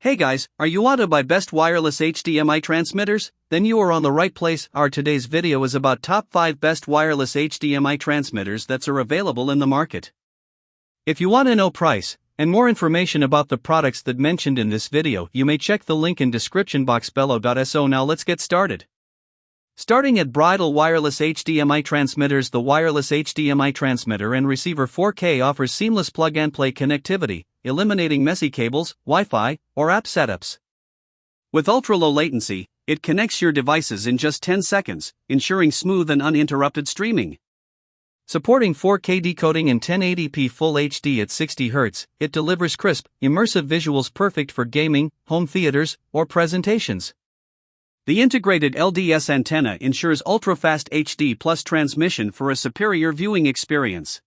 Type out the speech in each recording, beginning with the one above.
Hey guys, are you want to buy best wireless HDMI transmitters? Then you are on the right place. Our today's video is about top 5 best wireless HDMI transmitters that are available in the market. If you want to know price and more information about the products that mentioned in this video, you may check the link in description box below. So now let's get started. Starting at Braidol Wireless HDMI Transmitters. The wireless HDMI transmitter and receiver 4K offers seamless plug-and-play connectivity, eliminating messy cables, Wi-Fi, or app setups. With ultra-low latency, it connects your devices in just 10 seconds, ensuring smooth and uninterrupted streaming. Supporting 4K decoding and 1080p Full HD at 60 Hz, it delivers crisp, immersive visuals perfect for gaming, home theaters, or presentations. The integrated LDS antenna ensures ultra-fast HD plus transmission for a superior viewing experience.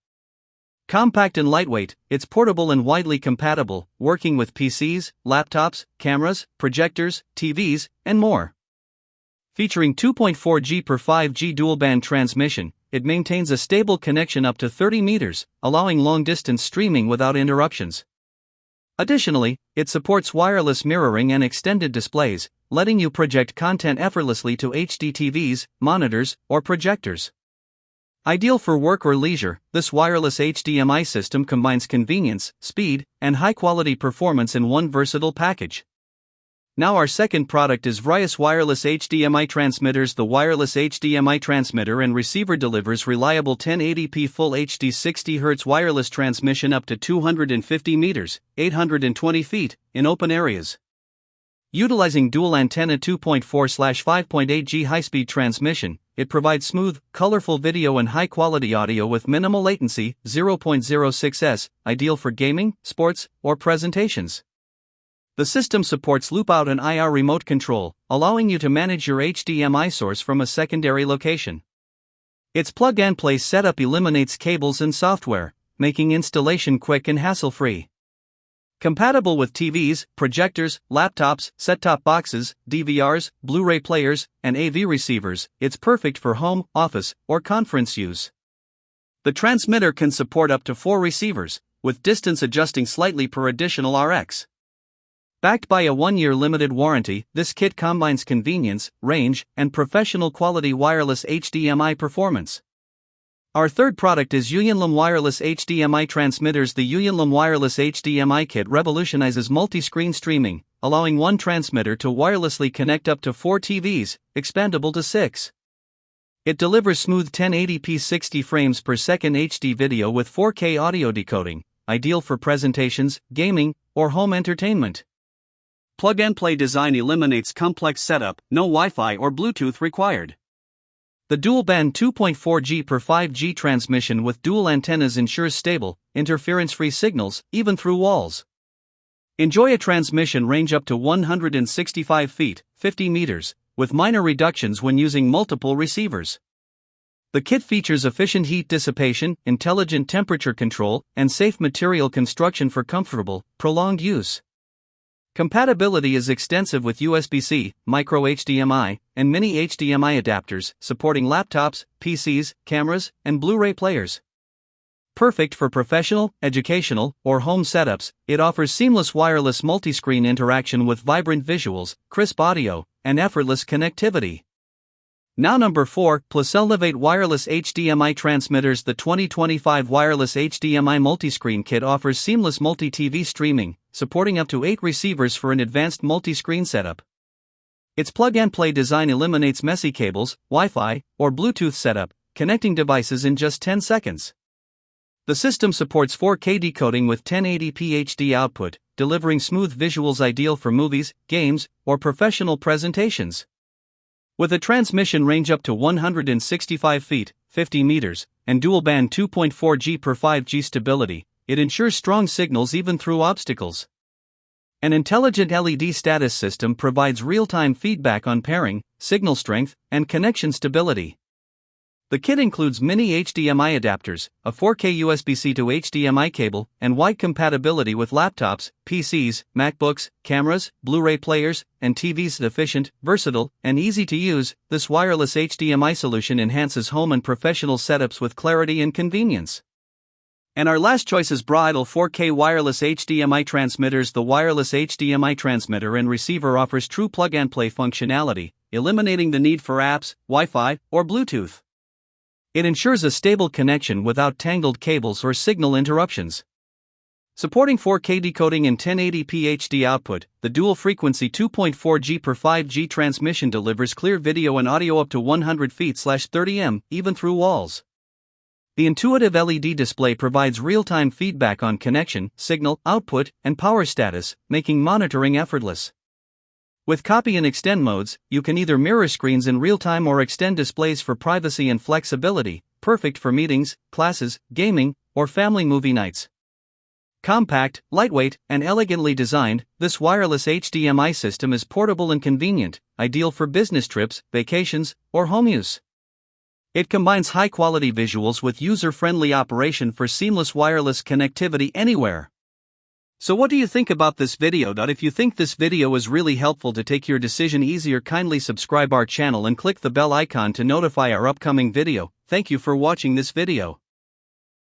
Compact and lightweight, it's portable and widely compatible, working with PCs, laptops, cameras, projectors, TVs, and more. Featuring 2.4G per 5G dual-band transmission, it maintains a stable connection up to 30 meters, allowing long-distance streaming without interruptions. Additionally, it supports wireless mirroring and extended displays, letting you project content effortlessly to HD TVs, monitors, or projectors. Ideal for work or leisure, this wireless HDMI system combines convenience, speed, and high-quality performance in one versatile package. Now our second product is Vrriis Wireless HDMI Transmitters. The wireless HDMI transmitter and receiver delivers reliable 1080p Full HD 60 Hz wireless transmission up to 250 meters, 820 feet, in open areas. Utilizing dual antenna 2.4/5.8G high-speed transmission, it provides smooth, colorful video and high-quality audio with minimal latency, 0.06s, ideal for gaming, sports, or presentations. The system supports loop-out and IR remote control, allowing you to manage your HDMI source from a secondary location. Its plug-and-play setup eliminates cables and software, making installation quick and hassle-free. Compatible with TVs, projectors, laptops, set-top boxes, DVRs, Blu-ray players, and AV receivers, it's perfect for home, office, or conference use. The transmitter can support up to 4 receivers, with distance adjusting slightly per additional RX. Backed by a 1-year limited warranty, this kit combines convenience, range, and professional quality wireless HDMI performance. Our third product is YUYUNLOMN Wireless HDMI Transmitters. The YUYUNLOMN Wireless HDMI Kit revolutionizes multi-screen streaming, allowing one transmitter to wirelessly connect up to 4 TVs, expandable to 6. It delivers smooth 1080p 60 frames per second HD video with 4K audio decoding, ideal for presentations, gaming, or home entertainment. Plug-and-play design eliminates complex setup, no Wi-Fi or Bluetooth required. The dual-band 2.4G per 5G transmission with dual antennas ensures stable, interference-free signals, even through walls. Enjoy a transmission range up to 165 feet, 50 meters, with minor reductions when using multiple receivers. The kit features efficient heat dissipation, intelligent temperature control, and safe material construction for comfortable, prolonged use. Compatibility is extensive with USB-C, micro HDMI, and mini HDMI adapters, supporting laptops, PCs, cameras, and Blu-ray players. Perfect for professional, educational, or home setups, it offers seamless wireless multi-screen interaction with vibrant visuals, crisp audio, and effortless connectivity. Now number 4, PlusInnovate Wireless HDMI Transmitters. The 2025 Wireless HDMI Multiscreen Kit offers seamless multi-TV streaming, supporting up to 8 receivers for an advanced multi-screen setup. Its plug-and-play design eliminates messy cables, Wi-Fi, or Bluetooth setup, connecting devices in just 10 seconds. The system supports 4K decoding with 1080p HD output, delivering smooth visuals ideal for movies, games, or professional presentations. With a transmission range up to 165 feet, 50 meters, and dual-band 2.4G per 5G stability, it ensures strong signals even through obstacles. An intelligent LED status system provides real-time feedback on pairing, signal strength, and connection stability. The kit includes mini HDMI adapters, a 4K USB-C to HDMI cable, and wide compatibility with laptops, PCs, MacBooks, cameras, Blu-ray players, and TVs. Efficient, versatile, and easy to use, this wireless HDMI solution enhances home and professional setups with clarity and convenience. And our last choice is Braidol 4K Wireless HDMI Transmitters. The Wireless HDMI Transmitter and receiver offers true plug-and-play functionality, eliminating the need for apps, Wi-Fi, or Bluetooth. It ensures a stable connection without tangled cables or signal interruptions. Supporting 4K decoding and 1080p HD output, the dual-frequency 2.4G per 5G transmission delivers clear video and audio up to 100 feet/30 m, even through walls. The intuitive LED display provides real-time feedback on connection, signal, output, and power status, making monitoring effortless. With copy and extend modes, you can either mirror screens in real time or extend displays for privacy and flexibility, perfect for meetings, classes, gaming, or family movie nights. Compact, lightweight, and elegantly designed, this wireless HDMI system is portable and convenient, ideal for business trips, vacations, or home use. It combines high-quality visuals with user-friendly operation for seamless wireless connectivity anywhere. So what do you think about this video? If you think this video is really helpful to take your decision easier, kindly subscribe our channel and click the bell icon to notify our upcoming video. Thank you for watching this video.